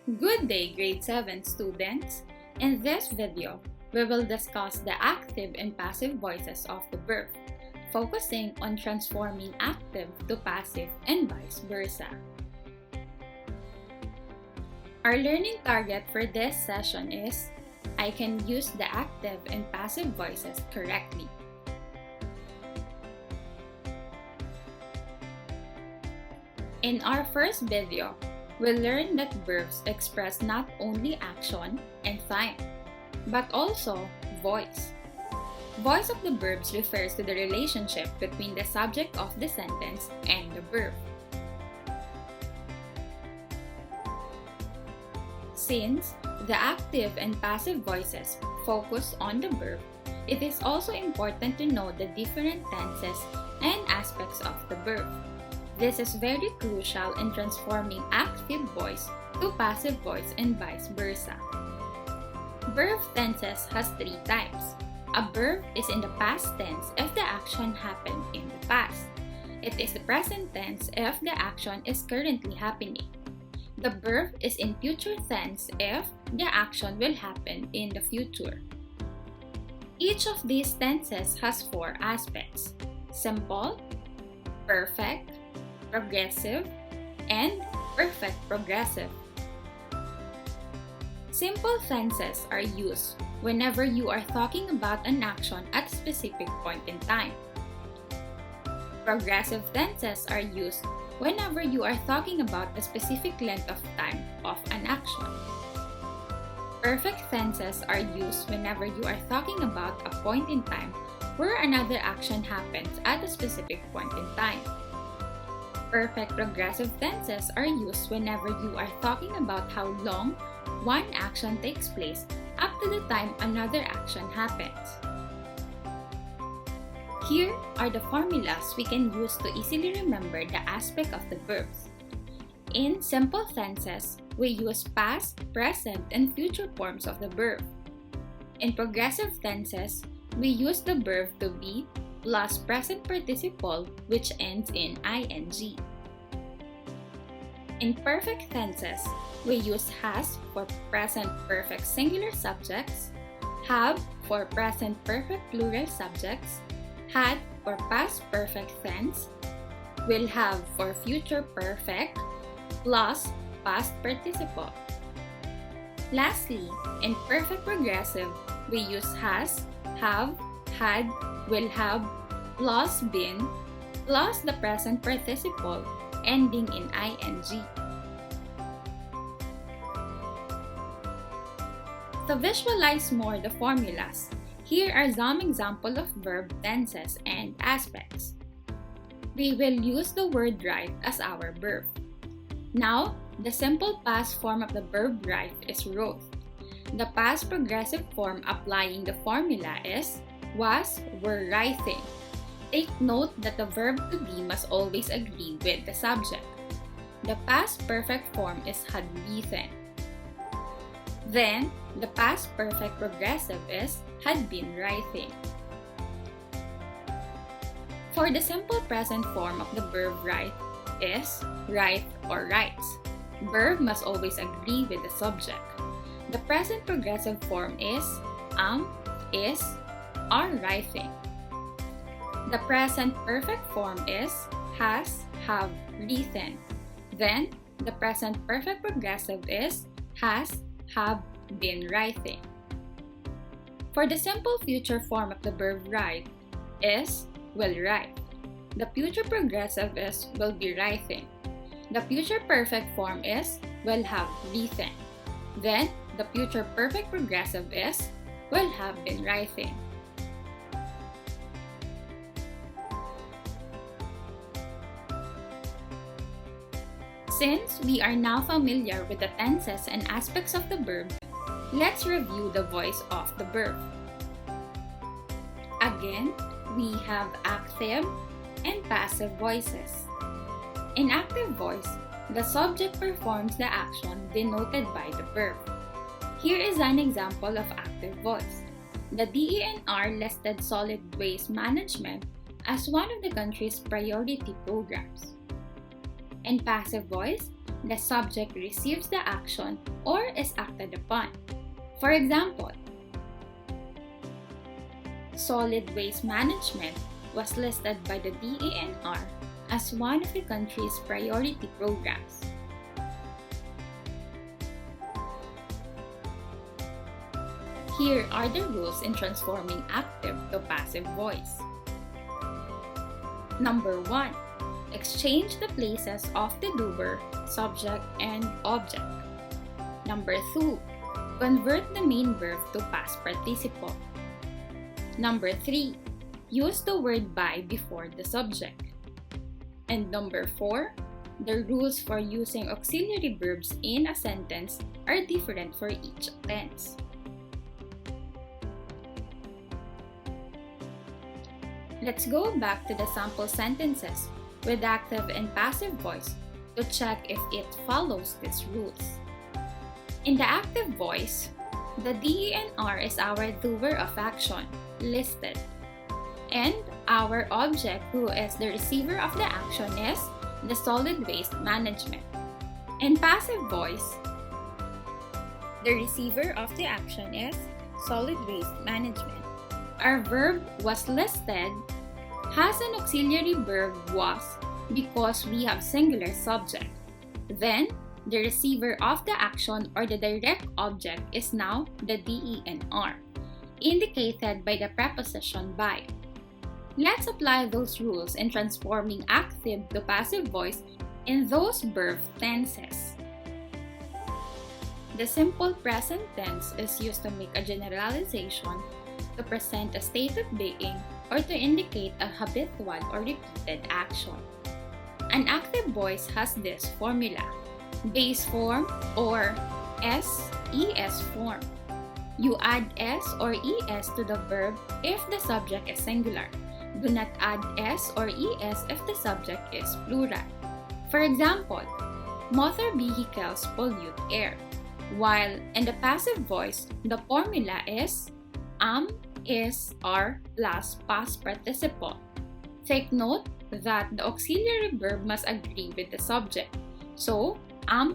Good day, grade 7 students! In this video, we will discuss the active and passive voices of the verb, focusing on transforming active to passive and vice versa. Our learning target for this session is, I can use the active and passive voices correctly. In our first video, we learned that verbs express not only action and time, but also voice. Voice of the verbs refers to the relationship between the subject of the sentence and the verb. Since the active and passive voices focus on the verb, it is also important to know the different tenses and aspects of the verb. This is very crucial in transforming active voice to passive voice and vice versa. Verb tenses has three types. A verb is in the past tense if the action happened in the past. It is the present tense if the action is currently happening. The verb is in future tense if the action will happen in the future. Each of these tenses has four aspects: simple, perfect, progressive, and perfect progressive. Simple tenses are used whenever you are talking about an action at a specific point in time. Progressive tenses are used whenever you are talking about a specific length of time of an action. Perfect tenses are used whenever you are talking about a point in time where another action happens at a specific point in time. Perfect progressive tenses are used whenever you are talking about how long one action takes place up to the time another action happens. Here are the formulas we can use to easily remember the aspect of the verbs. In simple tenses, we use past, present, and future forms of the verb. In progressive tenses, we use the verb to be plus present participle which ends in ing. In perfect tenses, we use has for present perfect singular subjects, have for present perfect plural subjects, had for past perfect tense, will have for future perfect, plus past participle. Lastly, in perfect progressive, we use has, have, had, will have, plus been, plus the present participle ending in ing. To visualize more the formulas, here are some examples of verb tenses and aspects. We will use the word write as our verb. Now, the simple past form of the verb write is wrote. The past progressive form applying the formula is was, were writing. Take note that the verb to be must always agree with the subject. The past perfect form is had written. Then, the past perfect progressive is had been writing. For the simple present form of the verb write is write or writes. Verb must always agree with the subject. The present progressive form is, is, are writing. The present perfect form is has, have, written. Then, the present perfect progressive is has, have, been writing. For the simple future form of the verb write is will write. The future progressive is will be writing. The future perfect form is will have written. Then, the future perfect progressive is will have been writing. Since we are now familiar with the tenses and aspects of the verb, let's review the voice of the verb. Again, we have active and passive voices. In active voice, the subject performs the action denoted by the verb. Here is an example of active voice. The DENR listed solid waste management as one of the country's priority programs. In passive voice, the subject receives the action or is acted upon. For example, solid waste management was listed by the DENR as one of the country's priority programs. Here are the rules in transforming active to passive voice. Number 1. Exchange the places of the doer, subject, and object. Number 2. Convert the main verb to past participle. Number 3. Use the word by before the subject. And number 4. The rules for using auxiliary verbs in a sentence are different for each tense. Let's go back to the sample sentences with active and passive voice to check if it follows these rules. In the active voice, the DENR is our doer of action, listed, and our object, who is the receiver of the action, is the solid waste management. In passive voice, the receiver of the action is solid waste management. Our verb was listed has an auxiliary verb was because we have singular subject. Then, the receiver of the action or the direct object is now the DENR, indicated by the preposition by. Let's apply those rules in transforming active to passive voice in those verb tenses. The simple present tense is used to make a generalization, to present a state of being, or to indicate a habitual or repeated action. An active voice has this formula: base form or SES form. You add S or ES to the verb if the subject is singular. Do not add S or ES if the subject is plural. For example, motor vehicles pollute air. While in the passive voice, the formula is is, are plus past participle. Take note that the auxiliary verb must agree with the subject. So,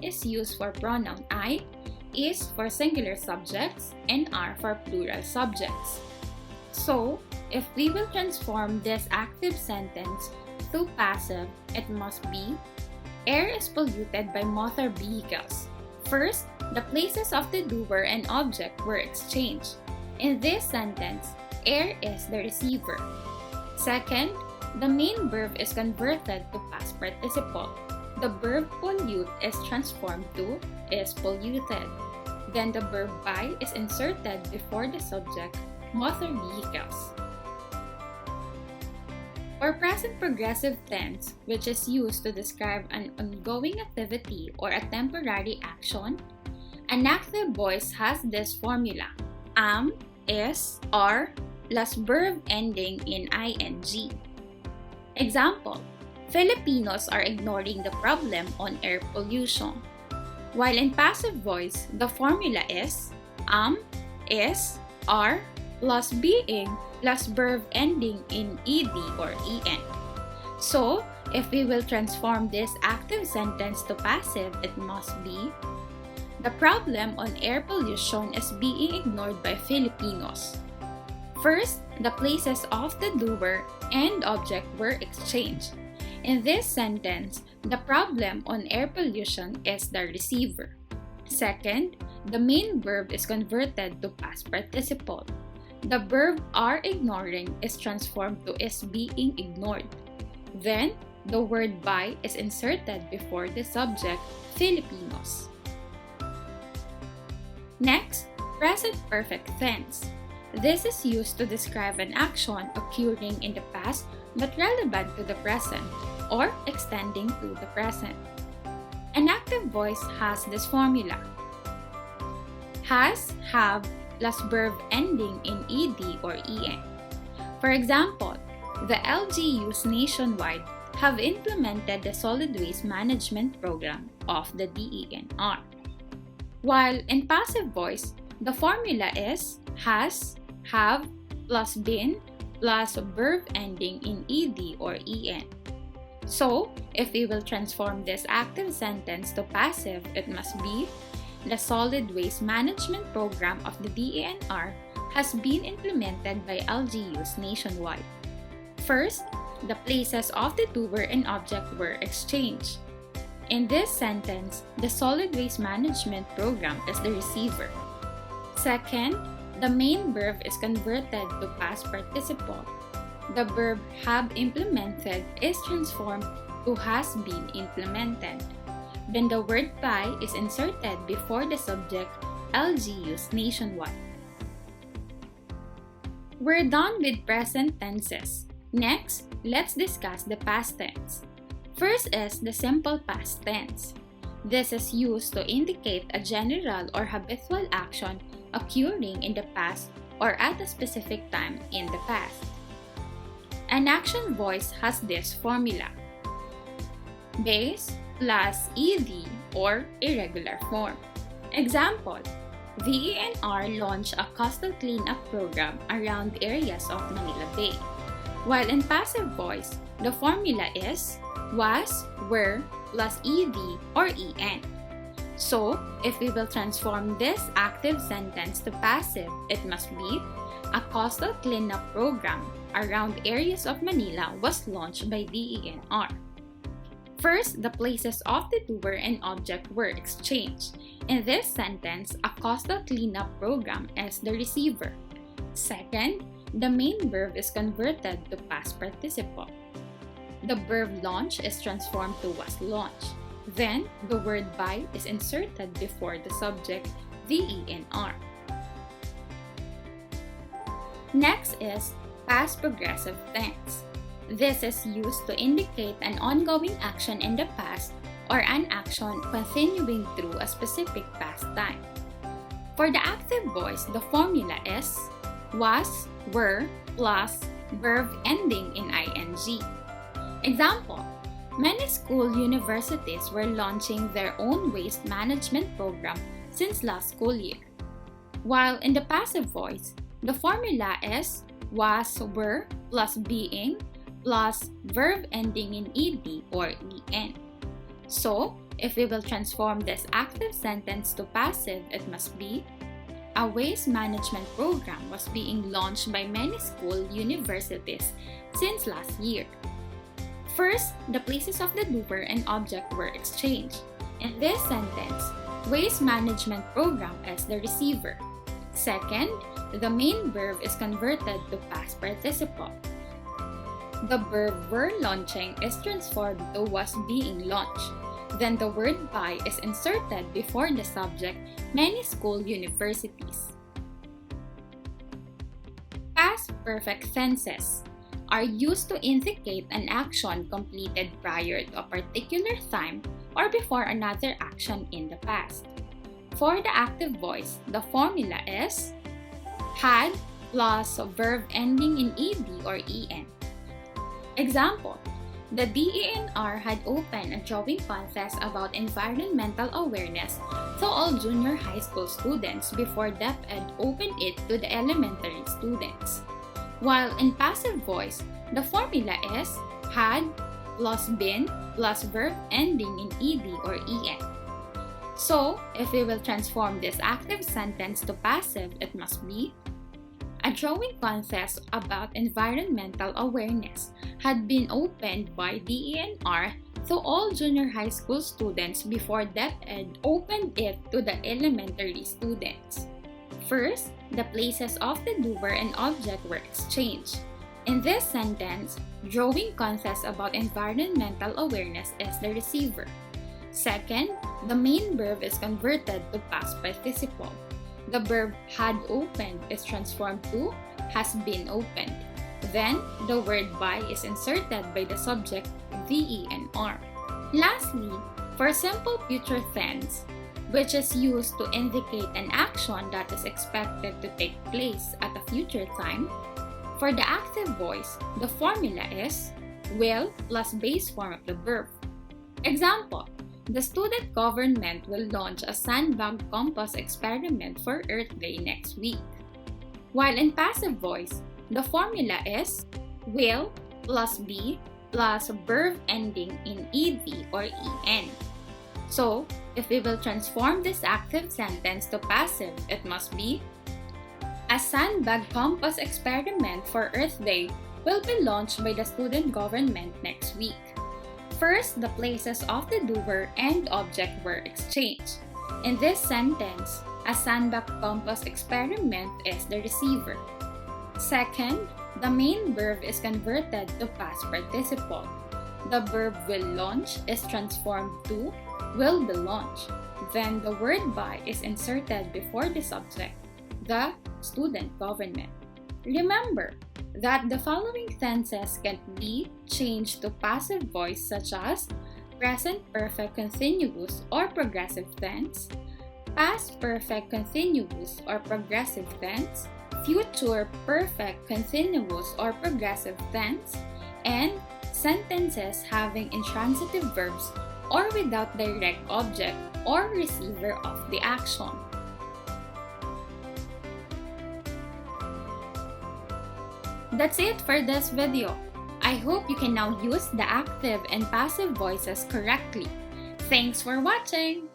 is used for pronoun I, is for singular subjects, and are for plural subjects. So, if we will transform this active sentence to passive, it must be air is polluted by motor vehicles. First, the places of the doer and object were exchanged. In this sentence, air is the receiver. Second, the main verb is converted to past participle. The verb pollute is transformed to is polluted. Then the verb by is inserted before the subject, motor vehicles. For present progressive tense, which is used to describe an ongoing activity or a temporary action, an active voice has this formula: is, are, plus verb ending in ing. Example, Filipinos are ignoring the problem on air pollution. While in passive voice, the formula is is, are, plus being, plus verb ending in ed or en. So, if we will transform this active sentence to passive, it must be: the problem on air pollution is being ignored by Filipinos. First, the places of the doer and object were exchanged. In this sentence, the problem on air pollution is the receiver. Second, the main verb is converted to past participle. The verb are ignoring is transformed to is being ignored. Then, the word by is inserted before the subject, Filipinos. Next, present perfect tense. This is used to describe an action occurring in the past but relevant to the present or extending to the present. An active voice has this formula: has, have, plus verb ending in ed or en. For example, the LGUs nationwide have implemented the solid waste management program of the DENR. While in passive voice, the formula is has, have, plus been, plus verb ending in ed or en. So, if we will transform this active sentence to passive, it must be the solid waste management program of the DENR has been implemented by LGUs nationwide. First, the places of the doer and object were exchanged. In this sentence, the solid waste management program is the receiver. Second, the main verb is converted to past participle. The verb have implemented is transformed to has been implemented. Then the word by is inserted before the subject LGUs nationwide. We're done with present tenses. Next, let's discuss the past tense. First is the simple past tense. This is used to indicate a general or habitual action occurring in the past or at a specific time in the past. An action voice has this formula: base plus ed or irregular form. Example, DENR launched a coastal cleanup program around areas of Manila Bay. While in passive voice, the formula is was, were, plus ed or en. So, if we will transform this active sentence to passive, it must be a coastal cleanup program around areas of Manila was launched by DENR. First, the places of the doer and object were exchanged. In this sentence, a coastal cleanup program is the receiver. Second, the main verb is converted to past participle. The verb launch is transformed to was launched. Then, the word by is inserted before the subject DENR. Next is past progressive tense. This is used to indicate an ongoing action in the past or an action continuing through a specific past time. For the active voice, the formula is was, were, plus verb ending in ing. Example, many school universities were launching their own waste management program since last school year. While in the passive voice, the formula is was, were, plus being, plus verb ending in ed or en. So, if we will transform this active sentence to passive, it must be a waste management program was being launched by many school universities since last year. First, the places of the doer and object were exchanged. In this sentence, waste management program is the receiver. Second, the main verb is converted to past participle. The verb were launching is transformed to was being launched. Then the word by is inserted before the subject many school universities. Past perfect tenses are used to indicate an action completed prior to a particular time or before another action in the past. For the active voice, the formula is had plus verb ending in ed or en. Example, the DENR had opened a drawing contest about environmental awareness to all junior high school students before DepEd opened it to the elementary students. While in passive voice, the formula is had plus been plus verb ending in ed or en. So, if we will transform this active sentence to passive, it must be a drawing contest about environmental awareness had been opened by DENR to all junior high school students before DepEd opened it to the elementary students. First, the places of the doer and object were exchanged. In this sentence, drawing contest about environmental awareness is the receiver. Second, the main verb is converted to past participle. The verb had opened is transformed to has been opened. Then, the word by is inserted by the subject DENR. Lastly, for simple future tense, which is used to indicate an action that is expected to take place at a future time, for the active voice, the formula is will plus base form of the verb. Example, the student government will launch a sandbag compost experiment for Earth Day next week. While in passive voice, the formula is will plus be plus verb ending in ed or en. So, if we will transform this active sentence to passive, it must be: a sandbag compass experiment for Earth Day will be launched by the student government next week. First, the places of the doer and object were exchanged. In this sentence, a sandbag compass experiment is the receiver. Second, the main verb is converted to past participle. The verb will launch is transformed to will be launched. Then the word by is inserted before the subject, the student government. Remember that the following tenses can be changed to passive voice, such as present perfect continuous or progressive tense, past perfect continuous or progressive tense, future perfect continuous or progressive tense, and sentences having intransitive verbs or without direct object or receiver of the action. That's it for this video. I hope you can now use the active and passive voices correctly. Thanks for watching!